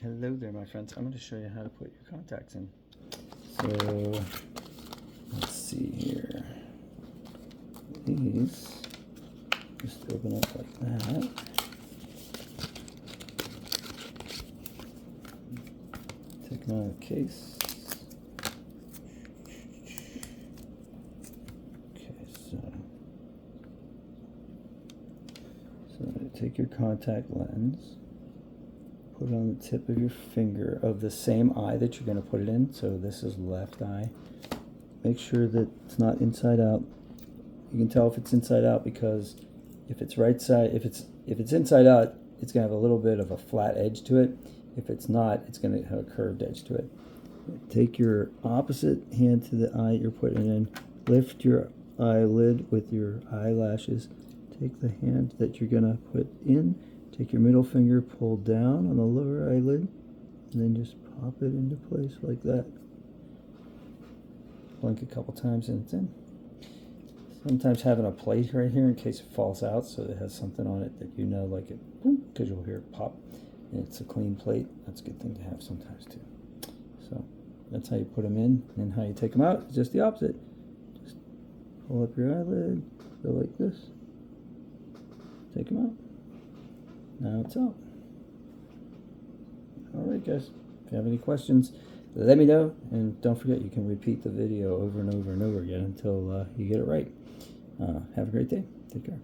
Hello there, my friends. I'm going to show you how to put your contacts in. So, let's see here. These just open up like that. Take them out of the case. Okay, so take your contact lens. Put it on the tip of your finger of the same eye that you're going to put it in. So this is left eye. Make sure that it's not inside out. You can tell if it's inside out because if it's right side, if it's inside out, it's going to have a little bit of a flat edge to it. If it's not, it's going to have a curved edge to it. Take your opposite hand to the eye you're putting it in. Lift your eyelid with your eyelashes. Take the hand that you're going to put in. Take your middle finger, pull down on the lower eyelid, and then just pop it into place like that. Blink a couple times and it's in. Sometimes having a plate right here in case it falls out so it has something on it that you know, like it, because you'll hear it pop. And it's a clean plate. That's a good thing to have sometimes too. So that's how you put them in, and how you take them out is just the opposite. Just pull up your eyelid, go like this, take them out. Now it's out. Alright guys, if you have any questions, let me know, and don't forget you can repeat the video over and over and over again until you get it right. Have a great day. Take care.